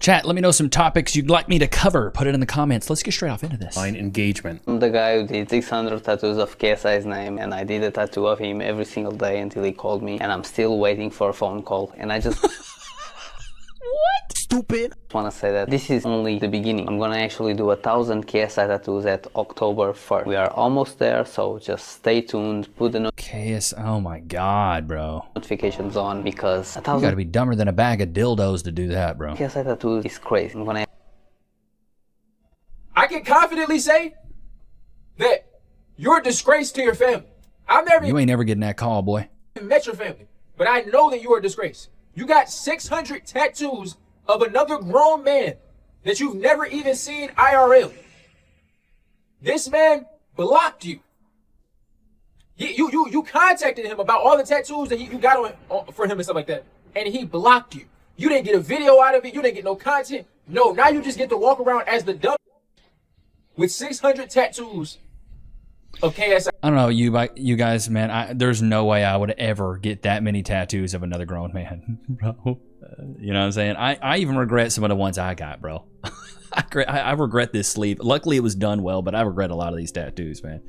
Chat, let me know some topics you'd like me to cover. Put it in the comments. Let's get straight off into this. Engagement. I'm the guy who did 600 tattoos of KSI's name, and I did a tattoo of him every single day until he called me, and I'm still waiting for a phone call, and I just... What? Stupid. I want to say that this is only the beginning. I'm gonna actually do 1,000 KSI tattoos at October 1st. We are almost there, so just stay tuned. Put the Oh my God, bro. notifications on, because 1,000 You gotta be dumber than a bag of dildos to do that, bro. KSI tattoos is crazy. I can confidently say that you're a disgrace to your family. I've never You ain't never getting that call, boy. even met your family, but I know that you are a disgrace. You got 600 tattoos of another grown man that you've never even seen IRL. This man blocked you. You contacted him about all the tattoos that you got on for him and stuff like that, and he blocked you. You didn't get a video out of it. You didn't get no content. No, now you just get to walk around as the dumb with 600 tattoos of KSI. I don't know, you guys, man, there's no way I would ever get that many tattoos of another grown man, bro. You know what I'm saying? I even regret some of the ones I got, bro. I regret this sleeve. Luckily, it was done well, but I regret a lot of these tattoos, man.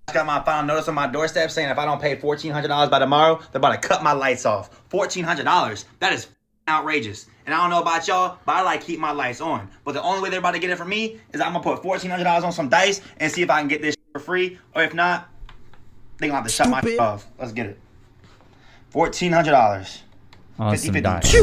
I got my final notice on my doorstep saying if I don't pay $1,400 by tomorrow, they're about to cut my lights off. $1,400? That is outrageous. And I don't know about y'all, but I like keep my lights on. But the only way they're about to get it from me is I'm gonna put $1,400 on some dice and see if I can get this for free. Or if not, they gonna have to shut my off. Let's get it. $1,400. On some dice.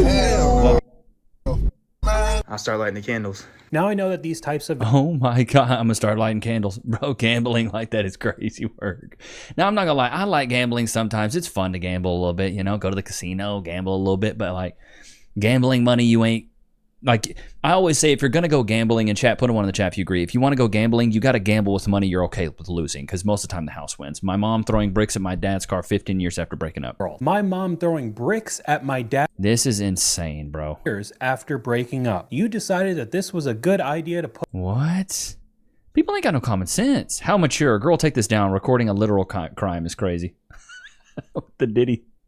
I'll start lighting the candles. Now I know that these types of... Oh my God, I'm gonna start lighting candles. Bro, gambling like that is crazy work. Now, I'm not gonna lie, I like gambling sometimes. It's fun to gamble a little bit, you know, go to the casino, gamble a little bit, but like gambling money you ain't, like, I always say if you're gonna go gambling, in chat, put one in the chat if you agree. If you wanna go gambling, you gotta gamble with money you're okay with losing, because most of the time the house wins. My mom throwing bricks at my dad's car 15 years after breaking up. My mom throwing bricks at my dad This is insane, bro. years after breaking up. You decided that this was a good idea to put... What? People ain't got no common sense. How mature? Girl, take this down. Recording a literal crime is crazy.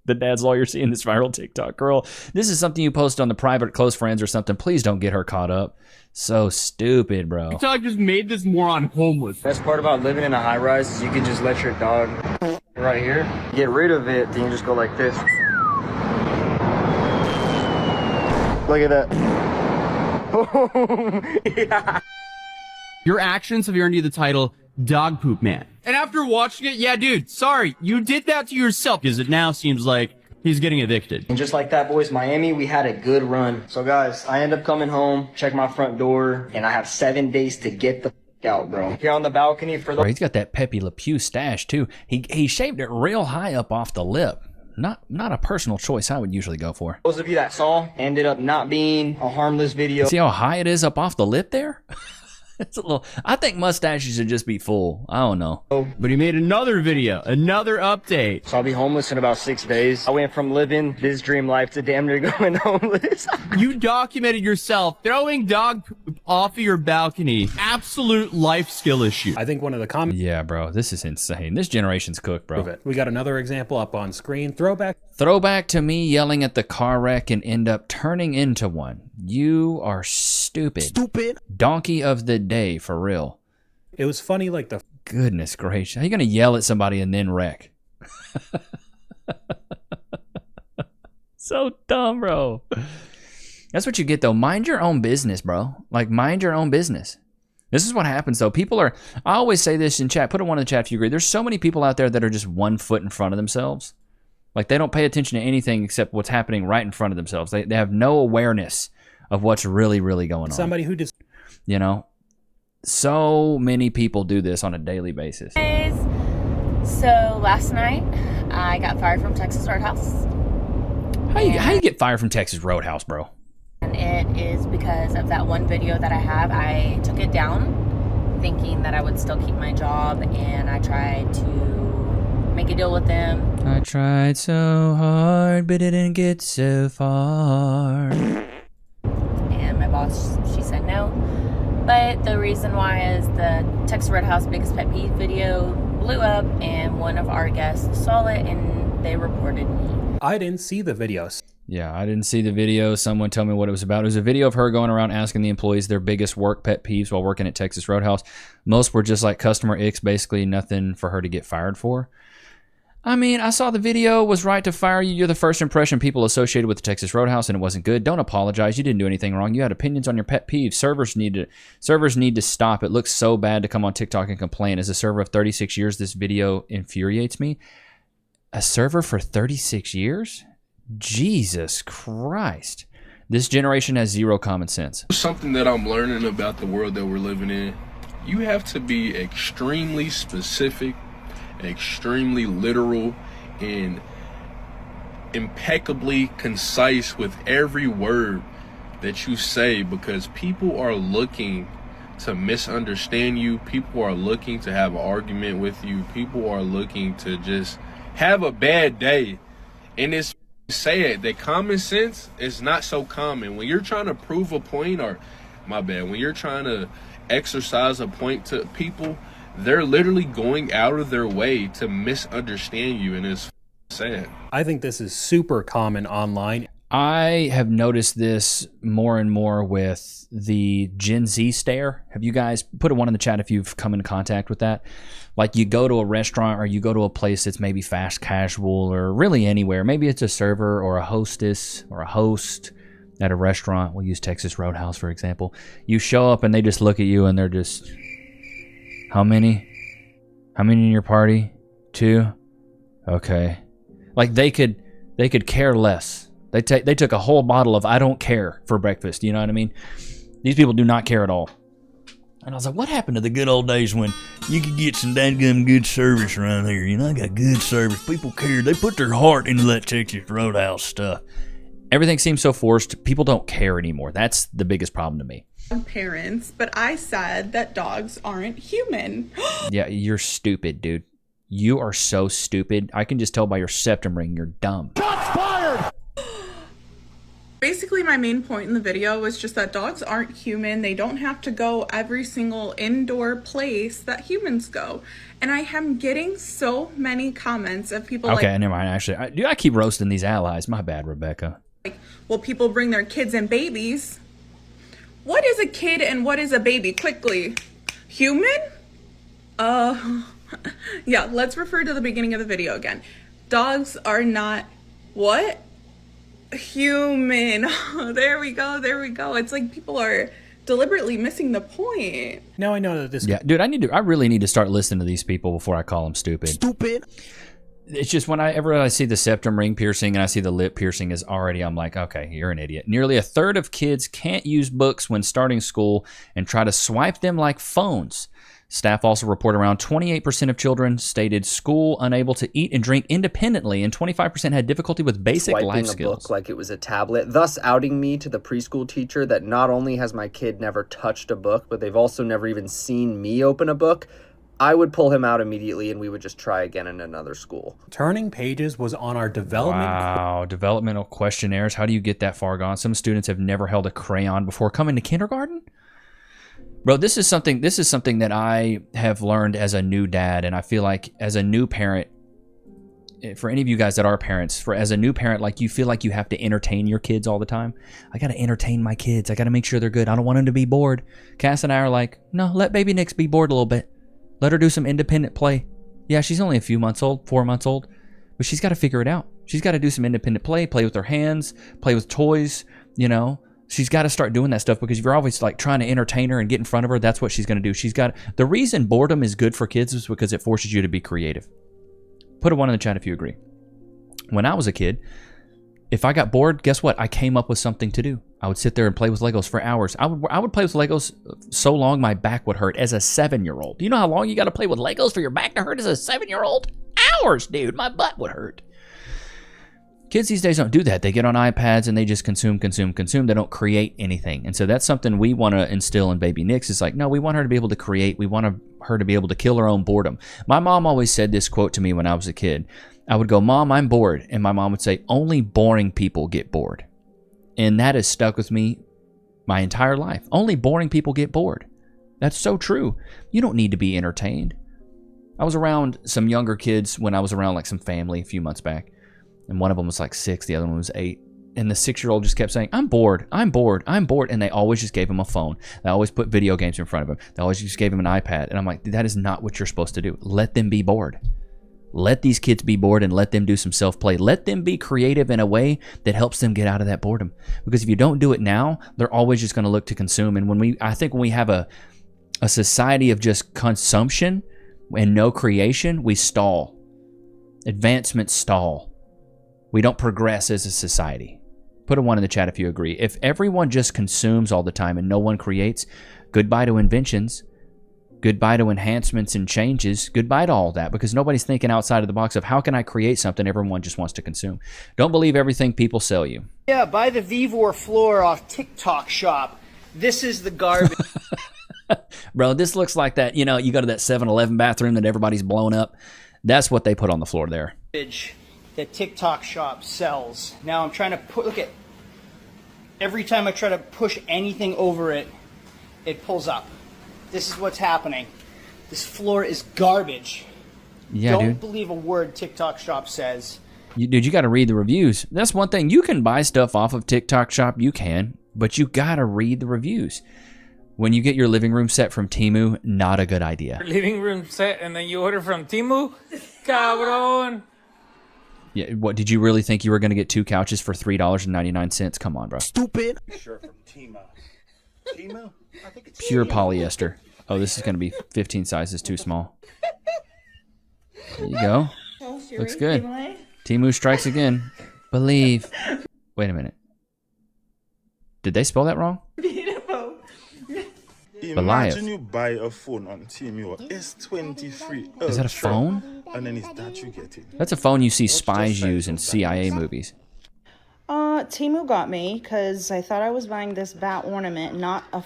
The dad's lawyer seeing this viral TikTok. Girl, this is something you post on the private close friends or something. Please don't get her caught up. So stupid, bro. TikTok just made this moron homeless. Best part about living in a high rise is you can just let your dog right here. Get rid of it, then you just go like this. Look at that. Yeah. Your actions have earned you the title Dog Poop Man. And after watching it, yeah, dude, sorry, you did that to yourself, because it now seems like he's getting evicted. And just like that, boys, Miami, we had a good run. So guys, I end up coming home, check my front door, and I have 7 days to get the out, bro. Here on the balcony for the... Bro, he's got that Pepe Le Pew stash, too. He shaved it real high up off the lip. Not a personal choice I would usually go for. Those of you that saw, ended up not being a harmless video. See how high it is up off the lip there? It's a little. I think mustaches should just be full. I don't know. But he made another video, another update. So I'll be homeless in about 6 days. I went from living this dream life to damn near going homeless. You documented yourself throwing dog poop off of your balcony. Absolute life skill issue. I think one of the comments... Yeah, bro, this is insane. This generation's cooked, bro. We got another example up on screen. Throwback to me yelling at the car wreck and end up turning into one. You are stupid. Donkey of the day, for real. It was funny, like the... Goodness gracious. How you gonna yell at somebody and then wreck? So dumb, bro. That's what you get, though. Mind your own business, bro. Like, mind your own business. This is what happens, though. People are... I always say this in chat. Put it one in the chat if you agree. There's so many people out there that are just 1 foot in front of themselves. Like, they don't pay attention to anything except what's happening right in front of themselves. They have no awareness of what's really, really going on. Somebody who just... You know? So many people do this on a daily basis. So last night, I got fired from Texas Roadhouse. How you get fired from Texas Roadhouse, bro? And it is because of that one video that I have. I took it down thinking that I would still keep my job, and I tried to make a deal with them. I tried so hard, but didn't get so far. And my boss, she said no. But the reason why is the Texas Roadhouse Biggest Pet Peeve video blew up, and one of our guests saw it, and they reported me. I didn't see the videos. Yeah, I didn't see the video. Someone tell me what it was about. It was a video of her going around asking the employees their biggest work pet peeves while working at Texas Roadhouse. Most were just like customer icks, basically nothing for her to get fired for. I mean, I saw the video, was right to fire you. You're the first impression people associated with the Texas Roadhouse, and it wasn't good. Don't apologize. You didn't do anything wrong. You had opinions on your pet peeves. Servers need to stop. It looks so bad to come on TikTok and complain. As a server of 36 years, this video infuriates me. A server for 36 years? Jesus Christ. This generation has zero common sense. Something that I'm learning about the world that we're living in, you have to be extremely specific, extremely literal, and impeccably concise with every word that you say, because people are looking to misunderstand you. People are looking to have an argument with you. People are looking to just have a bad day. And it's sad that common sense is not so common. When you're trying to prove a point, or when you're trying to exercise a point to people, they're literally going out of their way to misunderstand you, and it's sad. I think this is super common online. I have noticed this more and more with the Gen Z stare. Have you guys put a one in the chat if you've come in contact with that? Like, you go to a restaurant or you go to a place that's maybe fast casual, or really anywhere. Maybe it's a server or a hostess or a host at a restaurant. We'll use Texas Roadhouse, for example. You show up and they just look at you and they're just, how many? How many in your party? 2? Okay. Like, they could care less. They took a whole bottle of I don't care for breakfast. You know what I mean? These people do not care at all. And I was like, what happened to the good old days when you could get some dadgum good service around here? You know, I got good service. People cared. They put their heart into that Texas Roadhouse stuff. Everything seems so forced. People don't care anymore. That's the biggest problem to me. Parents, but I said that dogs aren't human. Yeah, you're stupid, dude. You are so stupid. I can just tell by your septum ring you're dumb. Shots fired! Basically, my main point in the video was just that dogs aren't human. They don't have to go every single indoor place that humans go. And I am getting so many comments of people okay, never mind. Actually, I keep roasting these allies. My bad, Rebecca. like, well, people bring their kids and babies. What is a kid and what is a baby? Quickly. Human? Yeah, let's refer to the beginning of the video again. Dogs are not what? Human. There we go. It's like people are deliberately missing the point. Now I know that this. Yeah, dude, I really need to start listening to these people before I call them stupid. Stupid. It's just whenever I see the septum ring piercing and I see the lip piercing is already, I'm like, okay, you're an idiot. Nearly a third of kids can't use books when starting school and try to swipe them like phones. Staff also report around 28% of children stated school unable to eat and drink independently, and 25% had difficulty with basic Swiping life a skills. book like it was a tablet, thus outing me to the preschool teacher that not only has my kid never touched a book, but they've also never even seen me open a book. I would pull him out immediately and we would just try again in another school. Turning pages was on our development. Wow, developmental questionnaires. How do you get that far gone? Some students have never held a crayon before coming to kindergarten. Bro, this is something that I have learned as a new dad, and I feel like as a new parent, for any of you guys that are parents, as a new parent, like, you feel like you have to entertain your kids all the time. I got to entertain my kids. I got to make sure they're good. I don't want them to be bored. Cass and I are like, no, let baby Nichs be bored a little bit. Let her do some independent play. Yeah, she's only a few months old, 4 months old, but she's got to figure it out. She's got to do some independent play with her hands, play with toys, you know. She's got to start doing that stuff, because if you're always like trying to entertain her and get in front of her, that's what she's going to do. The reason boredom is good for kids is because it forces you to be creative. Put a 1 in the chat if you agree. When I was a kid, if I got bored, guess what? I came up with something to do. I would sit there and play with Legos for hours. I would play with Legos so long my back would hurt as a 7-year-old. Do you know how long you got to play with Legos for your back to hurt as a 7-year-old? Hours, dude. My butt would hurt. Kids these days don't do that. They get on iPads and they just consume. They don't create anything. And so that's something we want to instill in baby Nichs. It's like, no, we want her to be able to create. We want her to be able to kill her own boredom. My mom always said this quote to me when I was a kid. I would go, Mom, I'm bored. And my mom would say, only boring people get bored. And that has stuck with me my entire life. Only boring people get bored. That's so true. You don't need to be entertained. I was around some younger kids when I was around like some family a few months back. And one of them was like 6, the other one was 8. And the 6-year-old just kept saying, I'm bored, I'm bored, I'm bored. And they always just gave him a phone. They always put video games in front of him. They always just gave him an iPad. And I'm like, that is not what you're supposed to do. Let them be bored. Let these kids be bored and let them do some self-play. Let them be creative in a way that helps them get out of that boredom. Because if you don't do it now, they're always just going to look to consume. And I think when we have a society of just consumption and no creation, we stall. Advancements stall. We don't progress as a society. Put a 1 in the chat if you agree. If everyone just consumes all the time and no one creates, goodbye to inventions, goodbye to enhancements and changes, goodbye to all that, because nobody's thinking outside of the box of how can I create something. Everyone just wants to consume. Don't believe everything people sell you. Yeah, buy the Vivor floor off TikTok shop. This is the garbage. Bro, this looks like that, you go to that 7-Eleven bathroom that everybody's blown up. That's what they put on the floor there. That TikTok shop sells. Now I'm trying to look at, every time I try to push anything over it, it pulls up. This is what's happening. This floor is garbage. Yeah, Don't dude. believe a word TikTok shop says. Dude, you got to read the reviews. That's one thing. You can buy stuff off of TikTok shop, you can, but you got to read the reviews. When you get your living room set from Temu, not a good idea. Living room set and then you order from Temu? Cabron. Yeah, what, did you really think you were going to get 2 couches for $3.99? Come on, bro. Stupid. Shirt from Temu. Temu? I think it's Pure polyester. Oh, this is going to be 15 sizes too small. There you go. Looks good. Temu strikes again. Believe. Wait a minute. Did they spell that wrong? Imagine you buy a phone on Temu S23 Ultra. Is that a phone? And then it's that you get it. That's a phone you see spies use in CIA movies. Temu got me because I thought I was buying this bat ornament, not a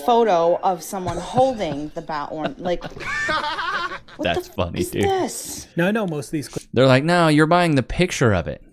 photo of someone holding the bat ornament. Like, That's funny, dude. this? Now I know most of these. They're like, no, you're buying the picture of it.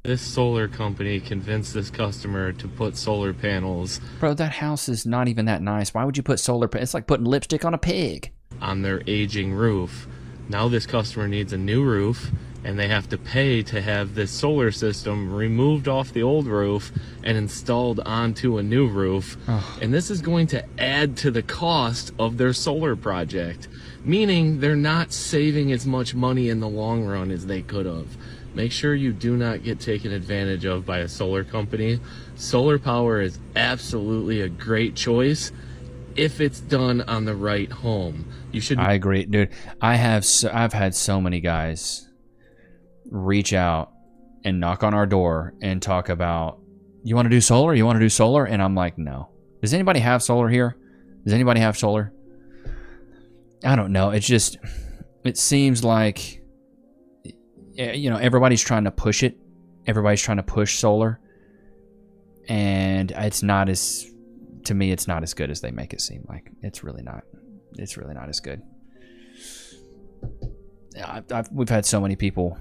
This solar company convinced this customer to put solar panels. Bro, that house is not even that nice. Why would you put solar panels? It's like putting lipstick on a pig. On their aging roof. Now this customer needs a new roof, and they have to pay to have this solar system removed off the old roof and installed onto a new roof. Oh. And this is going to add to the cost of their solar project, meaning they're not saving as much money in the long run as they could have. Make sure you do not get taken advantage of by a solar company. Solar power is absolutely a great choice if it's done on the right home. You should. I agree, dude. I've had so many guys reach out and knock on our door and talk about, you want to do solar? You want to do solar? And I'm like, no. Does anybody have solar here? Does anybody have solar? I don't know. It seems like, everybody's trying to push it. Everybody's trying to push solar. And it's not as good as they make it seem like. It's really not as good. We've had so many people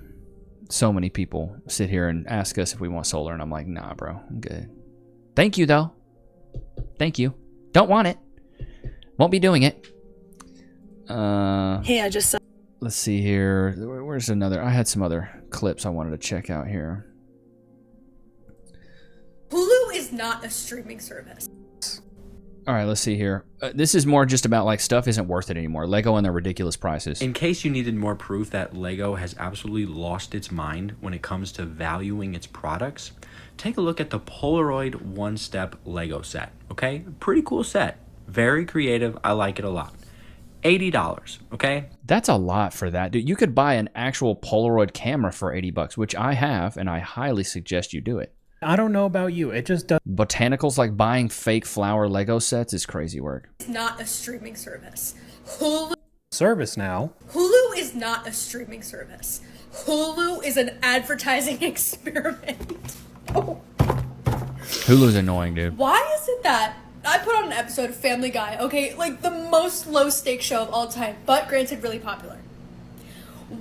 sit here and ask us if we want solar, and I'm like, nah, bro, I'm good. Thank you, though. Thank you. Don't want it. Won't be doing it. Hey, I just saw. Let's see here. Where's another? I had some other clips I wanted to check out here. Hulu is not a streaming service. All right, let's see here. This is more just about like stuff isn't worth it anymore. Lego and their ridiculous prices. In case you needed more proof that Lego has absolutely lost its mind when it comes to valuing its products, take a look at the Polaroid one-step Lego set, okay? Pretty cool set. Very creative. I like it a lot. $80, okay? That's a lot for that, dude. You could buy an actual Polaroid camera for $80, which I have, and I highly suggest you do it. I don't know about you. It just does. Botanicals, like buying fake flower Lego sets, is crazy work. It's not a streaming service. Hulu Service now. Hulu is not a streaming service. Hulu is an advertising experiment. Hulu's annoying, dude. Why is it that I put on an episode of Family Guy, okay? Like the most low-stakes show of all time, but granted really popular.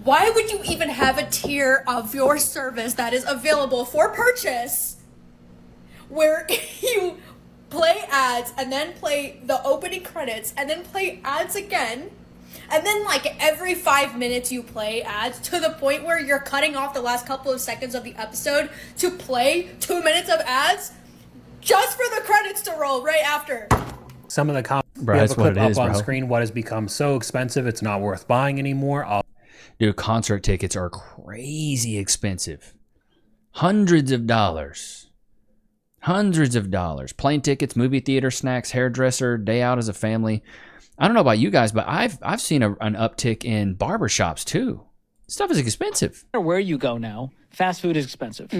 Why would you even have a tier of your service that is available for purchase where you play ads and then play the opening credits and then play ads again And then like every 5 minutes you play ads to the point where you're cutting off the last couple of seconds of the episode to play 2 minutes of ads just for the credits to roll right after. Some of the comments Bro, we have that's a clip what it up is, on bro. screen. What has become so expensive, it's not worth buying anymore. Dude, concert tickets are crazy expensive. Hundreds of dollars. Hundreds of dollars. Plane tickets, movie theater, snacks, hairdresser, day out as a family. I don't know about you guys, but I've seen an uptick in barbershops too. Stuff is expensive. No matter where you go now, fast food is expensive.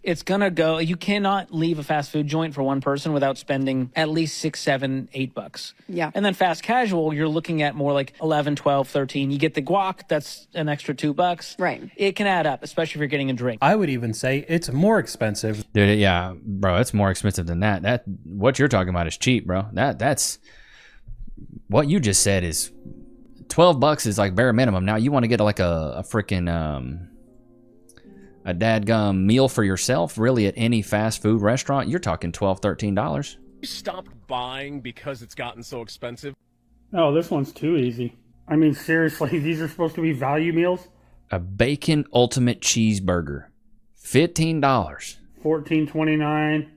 It's gonna go. You cannot leave a fast food joint for one person without spending at least $6, $7, $8. Yeah. And then fast casual, you're looking at more like 11, 12, 13. You get the guac, that's an extra $2. Right. It can add up, especially if you're getting a drink. I would even say it's more expensive. Dude, yeah, bro, it's more expensive than that. That what you're talking about is cheap, bro. That's what you just said is $12 is like bare minimum. Now you want to get like a freaking a dadgum meal for yourself, really, at any fast food restaurant, you're talking $12, $13. You stopped buying because it's gotten so expensive? Oh, this one's too easy. I mean, seriously, these are supposed to be value meals? A bacon ultimate cheeseburger, $15. $14.29,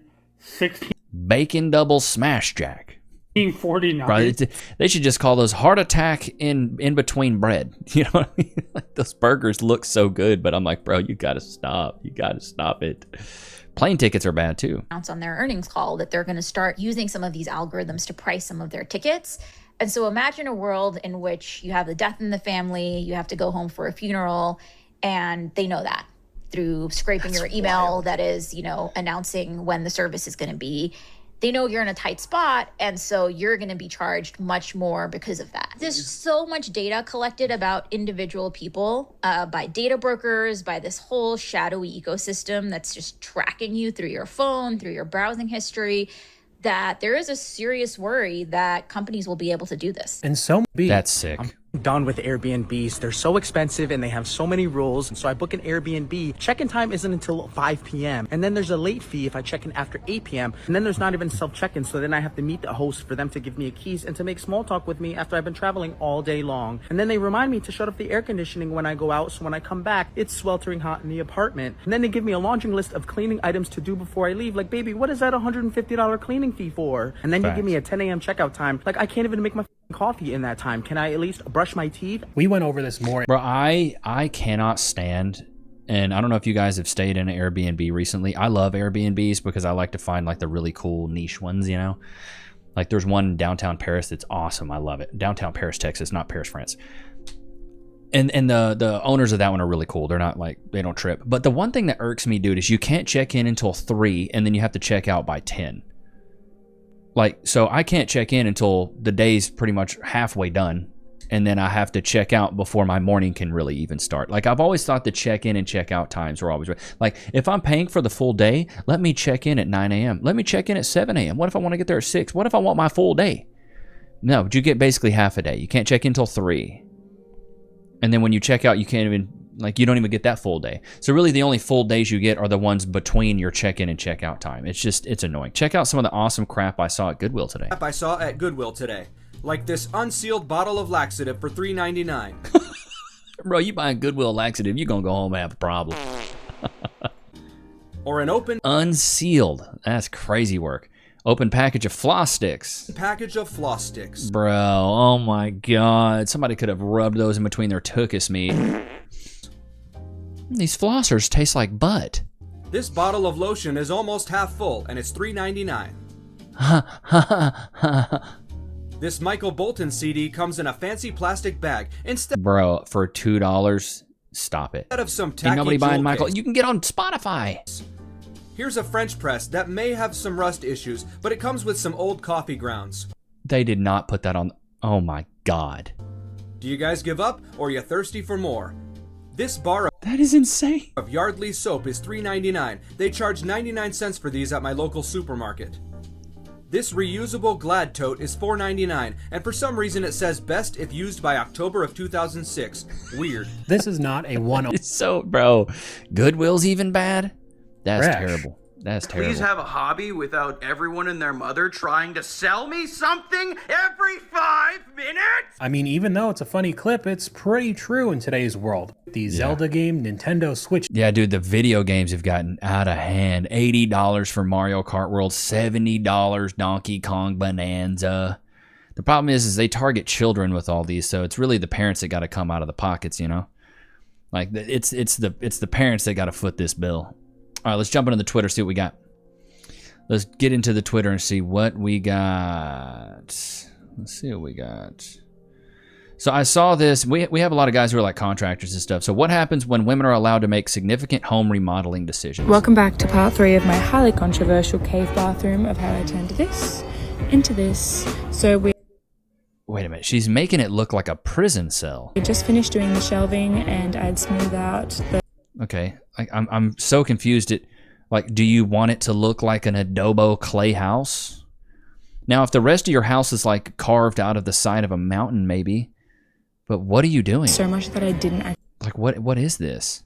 $16. Bacon double smash jack. $14.49. Bro, they should just call those heart attack in between bread. You know what I mean? Like, those burgers look so good, but I'm like, bro, you gotta stop. You gotta stop it. Plane tickets are bad too. On their earnings call that they're going to start using some of these algorithms to price some of their tickets. And so imagine a world in which you have a death in the family, you have to go home for a funeral, and they know that through scraping your email that is, announcing when the service is going to be. They know you're in a tight spot, and so you're going to be charged much more because of that. There's so much data collected about individual people by data brokers, by this whole shadowy ecosystem that's just tracking you through your phone, through your browsing history, that there is a serious worry that companies will be able to do this. And so that's sick. I'm done with Airbnbs. They're so expensive and they have so many rules. And so I book an Airbnb. Check-in time isn't until 5 p.m. And then there's a late fee if I check in after 8 p.m. And then there's not even self-check-in. So then I have to meet the host for them to give me a keys and to make small talk with me after I've been traveling all day long. And then they remind me to shut off the air conditioning when I go out. So when I come back, it's sweltering hot in the apartment. And then they give me a laundry list of cleaning items to do before I leave. Like, baby, what is that $150 cleaning fee for? And then you give me a 10 a.m. checkout time. Like, I can't even make my coffee in that time. Can I at least brush my teeth? We went over this more. Bro, I cannot stand, and I don't know if you guys have stayed in an Airbnb recently. I love Airbnbs because I like to find like the really cool niche ones, Like there's one in downtown Paris that's awesome. I love it. Downtown Paris, Texas, not Paris, France. And the owners of that one are really cool. They're not like, they don't trip. But the one thing that irks me, dude, is you can't check in until 3 and then you have to check out by 10. Like, so I can't check in until the day's pretty much halfway done. And then I have to check out before my morning can really even start. Like, I've always thought the check-in and check-out times were always right. Like, if I'm paying for the full day, let me check in at 9 a.m. Let me check in at 7 a.m. What if I want to get there at 6? What if I want my full day? No, but you get basically half a day. You can't check in until 3. And then when you check out, you can't even, like, you don't even get that full day. So really the only full days you get are the ones between your check-in and check-out time. It's just, it's annoying. Check out some of the awesome crap I saw at Goodwill today. I saw at Goodwill today. Like this unsealed bottle of laxative for $3.99. Bro, you buying Goodwill laxative, you're gonna go home and have a problem. Or an open unsealed. That's crazy work. Open package of floss sticks. package of floss sticks. Bro, oh my god. Somebody could have rubbed those in between their tuchus meat. These flossers taste like butt. This bottle of lotion is almost half full and it's $3.99. This Michael Bolton CD comes in a fancy plastic bag instead Bro, for $2, stop it. of some tacky Ain't nobody buying jewel Michael. case. You can get on Spotify. Here's a French press that may have some rust issues, but it comes with some old coffee grounds. They did not put that on. Oh my god. Do you guys give up or are you thirsty for more? This bar that is insane. of Yardley soap is $3.99. They charge 99 cents for these at my local supermarket. This reusable Glad tote is $4.99, and for some reason it says best if used by October of 2006. Weird. This is not a one-off. So, bro, Goodwill's even bad? That's Trash. terrible. That's terrible. Please have a hobby without everyone and their mother trying to sell me something every 5 minutes? I mean, even though it's a funny clip, it's pretty true in today's world. The Zelda game, Nintendo Switch. Yeah, dude, the video games have gotten out of hand. $80 for Mario Kart World, $70 Donkey Kong Bonanza. The problem is they target children with all these, so it's really the parents that got to come out of the pockets, you know? Like, it's the parents that got to foot this bill. All right, let's jump into the Twitter, see what we got. Let's get into the Twitter and see what we got. Let's see what we got. So I saw this. We have a lot of guys who are like contractors and stuff. So what happens when women are allowed to make significant home remodeling decisions? Welcome back to part 3 of my highly controversial cave bathroom of how I turned this into this. So we... Wait a minute. She's making it look like a prison cell. We just finished doing the shelving and I'd smooth out the... Okay, I'm so confused. Like, do you want it to look like an adobo clay house? Now, if the rest of your house is like carved out of the side of a mountain, maybe. But what are you doing? So much that I didn't. Like, what is this?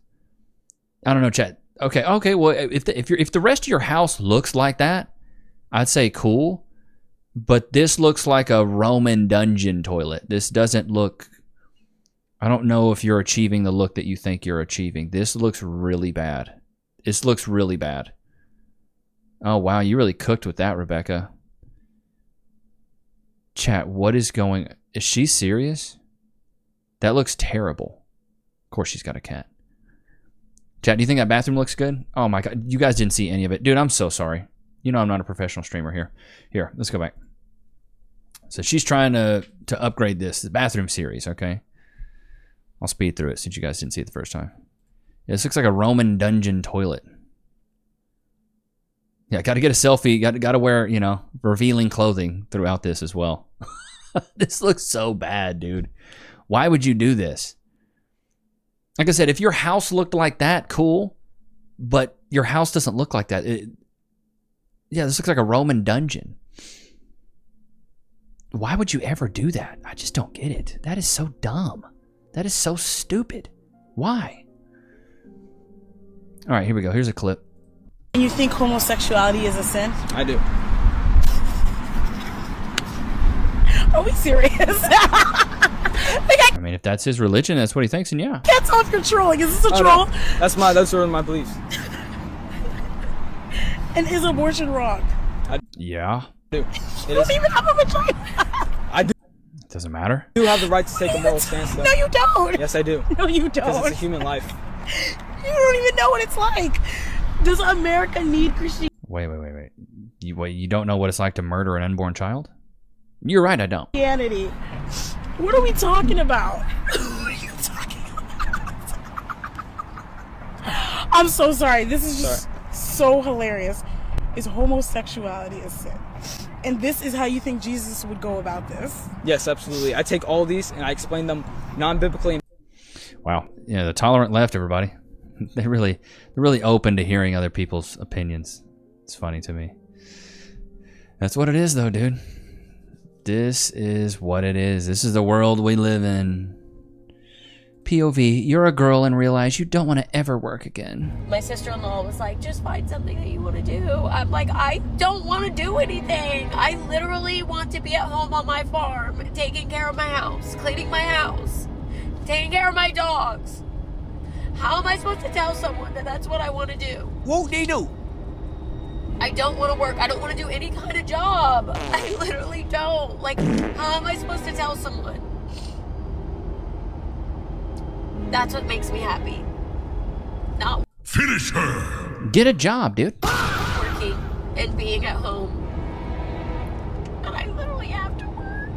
I don't know, chat. Okay. Well, if the rest of your house looks like that, I'd say cool. But this looks like a Roman dungeon toilet. This doesn't look. I don't know if you're achieving the look that you think you're achieving. This looks really bad. This looks really bad. Oh, wow. You really cooked with that, Rebecca. Chat, what is going... Is she serious? That looks terrible. Of course she's got a cat. Chat, do you think that bathroom looks good? Oh, my God. You guys didn't see any of it. Dude, I'm so sorry. You know I'm not a professional streamer here. Here, let's go back. So she's trying to upgrade the bathroom series, okay? I'll speed through it since you guys didn't see it the first time. Yeah, this looks like a Roman dungeon toilet. Yeah, got to get a selfie. Got to wear, you know, revealing clothing throughout this as well. This looks so bad, dude. Why would you do this? Like I said, if your house looked like that, cool. But your house doesn't look like that. Yeah, this looks like a Roman dungeon. Why would you ever do that? I just don't get it. That is so dumb. That is so stupid. Why? All right, here we go. Here's a clip. You think homosexuality is a sin? I do. Are we serious? I mean, if that's his religion, that's what he thinks, and yeah. That's off control. Like, is this a troll? No. That's one of my beliefs. And is abortion wrong? Yeah. I do. You don't even have a vagina. I do. It doesn't matter. I do have the right to take a moral stance, though. No, you don't. Yes, I do. No, you don't. Because it's a human life. You don't even know what it's like. Does America need Christianity? Wait. You don't know what it's like to murder an unborn child? You're right, I don't. What are we talking about? What are you talking about? I'm so sorry. This is just so hilarious. Is homosexuality a sin? And this is how you think Jesus would go about this? Yes, absolutely. I take all these and I explain them non-biblically. Wow. Yeah, the tolerant left, everybody. They're really open to hearing other people's opinions. It's funny to me. That's what it is, though, dude. This is what it is. This is the world we live in. POV, you're a girl and realize you don't want to ever work again. My sister-in-law was like, just find something that you want to do. I'm like, I don't want to do anything. I literally want to be at home on my farm, taking care of my house, cleaning my house, taking care of my dogs. How am I supposed to tell someone that that's what I want to do? Won't they do? I don't want to work. I don't want to do any kind of job. I literally don't. Like, how am I supposed to tell someone? That's what makes me happy. Not finish her. Get a job, dude. Working and being at home. And I literally have to work.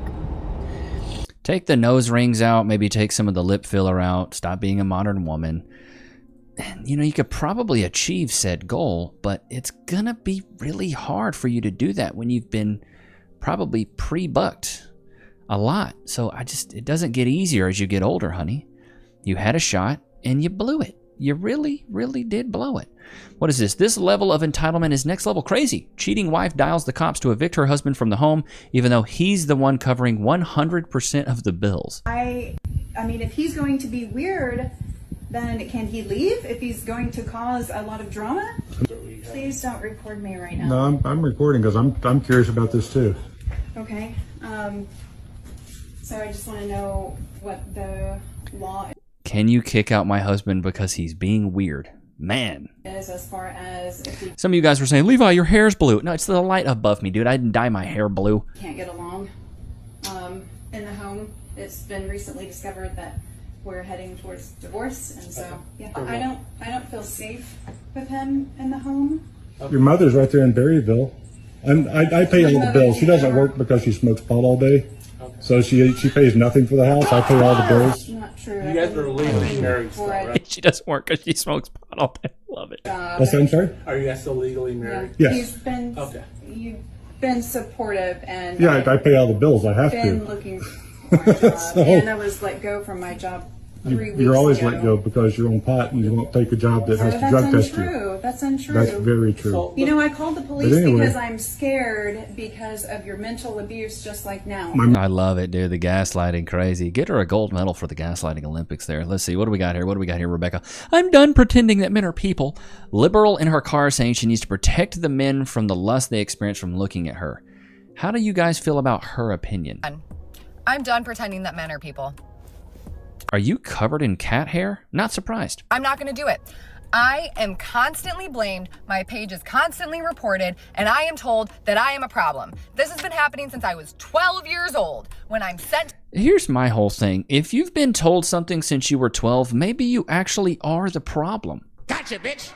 Take the nose rings out. Maybe take some of the lip filler out. Stop being a modern woman. And, you know, you could probably achieve said goal, but it's gonna be really hard for you to do that when you've been probably pre-bucked a lot. So it doesn't get easier as you get older, honey. You had a shot and you blew it. You really, really did blow it. What is this? This level of entitlement is next level crazy. Cheating wife dials the cops to evict her husband from the home, even though he's the one covering 100% of the bills. I mean, if he's going to be weird, then can he leave if he's going to cause a lot of drama? Please don't record me right now. No, I'm recording because I'm curious about this too. Okay. So I just want to know what the law Can you kick out my husband because he's being weird? Man. is as far as if we Some of you guys were saying, Levi, your hair's blue. No, it's the light above me, dude. I didn't dye my hair blue. can't get along in the home. It's been recently discovered that we're heading towards divorce, and so yeah, I don't feel safe with him in the home. Your mother's right there in Berryville. I pay all the bills. She doesn't work because she smokes pot all day. So she pays nothing for the house. I pay all the bills. Not true. You guys are legally married still, right? She doesn't work because she smokes pot all day. Love it. What's that, I'm sorry? Are you guys still legally married? Yes. You've been supportive, and Yeah, I pay all the bills. I have been to. looking for a job, So- and I was let go from my job 3 weeks You're always ago. let go because you're on pot and you won't take a job that has to that's drug test you. untrue. That's untrue. That's very true. You know, I called the police anyway. because I'm scared because of your mental abuse, just like now. I love it, dude. The gaslighting, crazy. Get her a gold medal for the gaslighting Olympics there. Let's see. What do we got here? Rebecca? I'm done pretending that men are people. Liberal in her car saying she needs to protect the men from the lust they experience from looking at her. How do you guys feel about her opinion? I'm done pretending that men are people. Are you covered in cat hair? Not surprised. I'm not going to do it. I am constantly blamed, my page is constantly reported, and I am told that I am a problem. This has been happening since I was 12 years old, when I'm sent... Here's my whole thing. If you've been told something since you were 12, maybe you actually are the problem. Gotcha, bitch!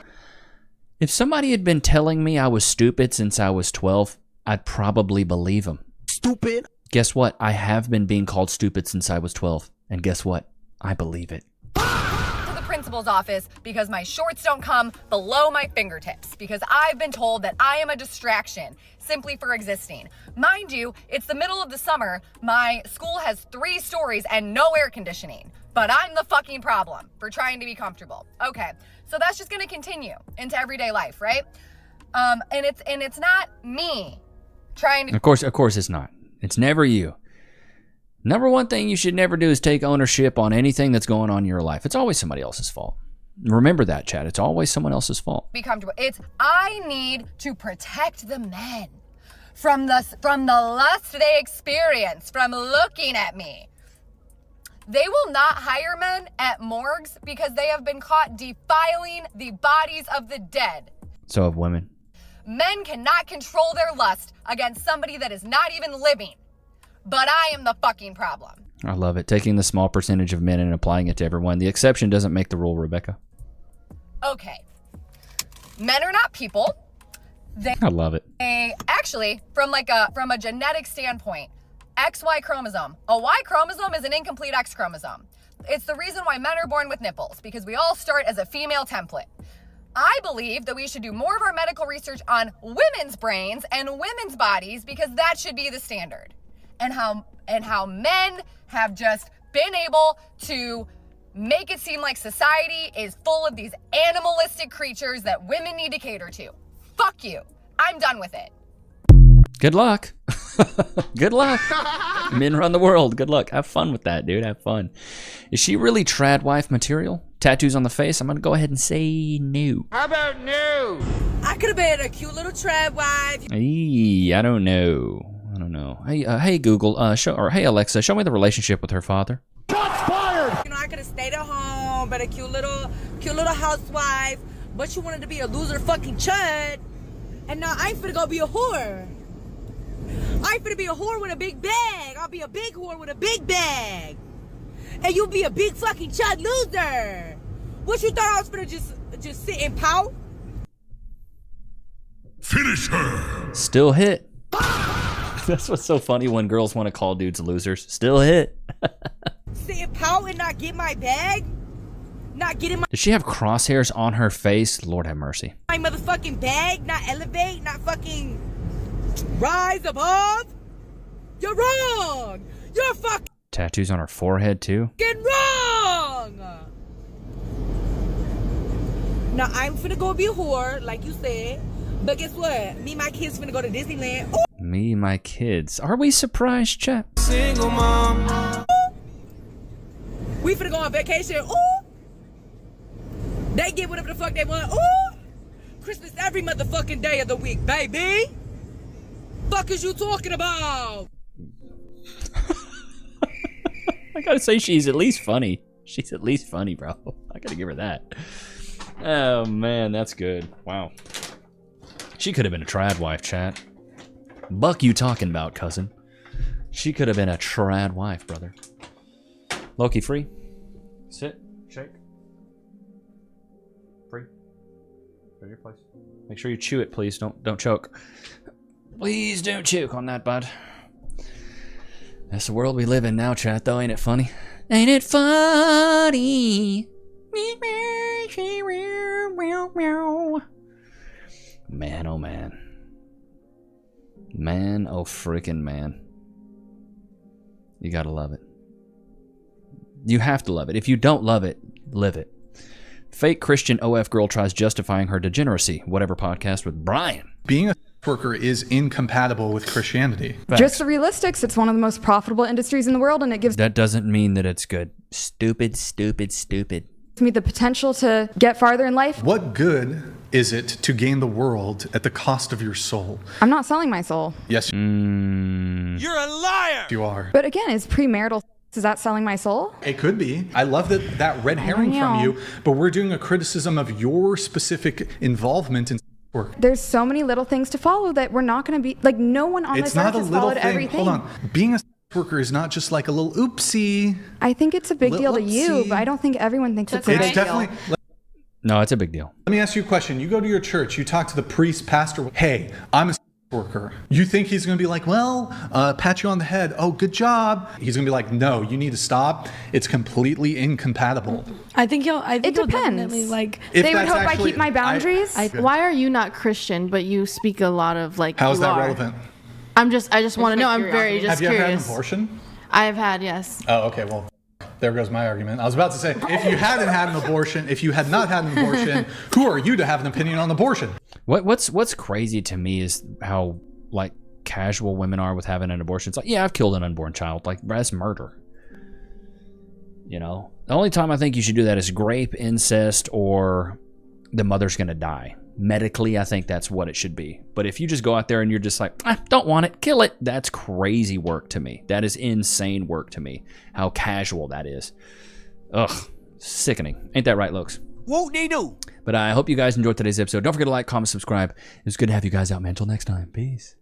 If somebody had been telling me I was stupid since I was 12, I'd probably believe them. Stupid? Guess what? I have been being called stupid since I was 12. And guess what? I believe it. To the principal's office because my shorts don't come below my fingertips, because I've been told that I am a distraction simply for existing. Mind you, it's the middle of the summer, my school has 3 stories and no air conditioning, but I'm the fucking problem for trying to be comfortable. Okay, so that's just gonna continue into everyday life, right? And it's not me trying to... Of course it's not. It's never you. Number one thing you should never do is take ownership on anything that's going on in your life. It's always somebody else's fault. Remember that, Chad. It's always someone else's fault. Be comfortable. It's I need to protect the men from the lust they experience from looking at me. They will not hire men at morgues because they have been caught defiling the bodies of the dead. So have women. Men cannot control their lust against somebody that is not even living. But I am the fucking problem. I love it. Taking the small percentage of men and applying it to everyone. The exception doesn't make the rule, Rebecca. Okay. Men are not people. I love it. They actually, from a genetic standpoint, XY chromosome. A Y chromosome is an incomplete X chromosome. It's the reason why men are born with nipples, because we all start as a female template. I believe that we should do more of our medical research on women's brains and women's bodies, because that should be the standard. And how men have just been able to make it seem like society is full of these animalistic creatures that women need to cater to. Fuck you. I'm done with it. Good luck. Good luck. Men run the world. Good luck. Have fun with that, dude. Have fun. Is she really trad wife material? Tattoos on the face? I'm going to go ahead and say no. How about no? I could have been a cute little trad wife. I don't know. Hey Google, hey Alexa, show me the relationship with her father. Shots fired! You know, I could have stayed at home, been a cute little housewife, but you wanted to be a loser fucking chud. And now I'm finna go be a whore. I'm finna be a whore with a big bag. I'll be a big whore with a big bag. And you'll be a big fucking chud loser. What you thought I was finna just sit and pout? Finish her. Still hit. That's what's so funny when girls want to call dudes losers. Still hit. Sit and pout and not get my bag? Not getting Does she have crosshairs on her face? Lord have mercy. my motherfucking bag? Not elevate? Not fucking rise above? You're wrong! You're fucking Tattoos on her forehead too? wrong! Now I'm finna go be a whore, like you said. But guess what? Me and my kids finna go to Disneyland. Ooh. Me, my kids. Are we surprised, Chet? Single mom. We finna go on vacation. Ooh. They get whatever the fuck they want. Ooh! Christmas every motherfucking day of the week, baby! Fuck is you talking about? I gotta say, she's at least funny. She's at least funny, bro. I gotta give her that. Oh, man, that's good. Wow. She could have been a trad wife, chat. Buck you talking about, cousin. She could have been a trad wife, brother. Loki, free. Sit. Shake. Free. Go to your place. Make sure you chew it, please. Don't choke. Please don't choke on that, bud. That's the world we live in now, chat, though. Ain't it funny? Ain't it funny? Man, oh man. Man, oh freaking man. You gotta love it. You have to love it. If you don't love it, live it. Fake Christian OF girl tries justifying her degeneracy. Whatever podcast with Brian. Being a worker is incompatible with Christianity. Just the realistics, it's one of the most profitable industries in the world, and it gives That doesn't mean that it's good. Stupid, stupid, stupid. me the potential to get farther in life. What good is it to gain the world at the cost of your soul? I'm not selling my soul. Yes. You're a liar! You are. But again, is premarital, is that selling my soul? It could be. I love that red herring from you, but we're doing a criticism of your specific involvement in work. There's so many little things to follow that we're not going to be, like, no one on this earth has followed everything. Hold on. Being a worker is not just like a little oopsie. I think it's a big deal to you, but I don't think everyone thinks it's a big deal. No, it's a big deal. Let me ask you a question. You go to your church, you talk to the priest, pastor, hey, I'm a worker. You think he's going to be like, well, pat you on the head. Oh, good job. He's going to be like, no, you need to stop. It's completely incompatible. I think he'll depends. definitely like. They would hope I keep my boundaries. Why are you not Christian, but you speak a lot of like? How is that are? relevant? I just want to know. I'm very just Have you curious. ever had an abortion? I have had, yes. Oh, okay. Well, there goes my argument. I was about to say, if you hadn't had an abortion, if you had not had an abortion, who are you to have an opinion on abortion? What's crazy to me is how like casual women are with having an abortion. It's like, yeah, I've killed an unborn child. Like, that's murder. You know, the only time I think you should do that is rape, incest, or the mother's gonna die. Medically, I think that's what it should be. But if you just go out there and you're just like, don't want it, kill it, that's crazy work to me. That is insane work to me. How casual that is. Ugh, sickening. Ain't that right, Lokes? Won't they do? But I hope you guys enjoyed today's episode. Don't forget to like, comment, subscribe. It was good to have you guys out, man. Until next time, peace.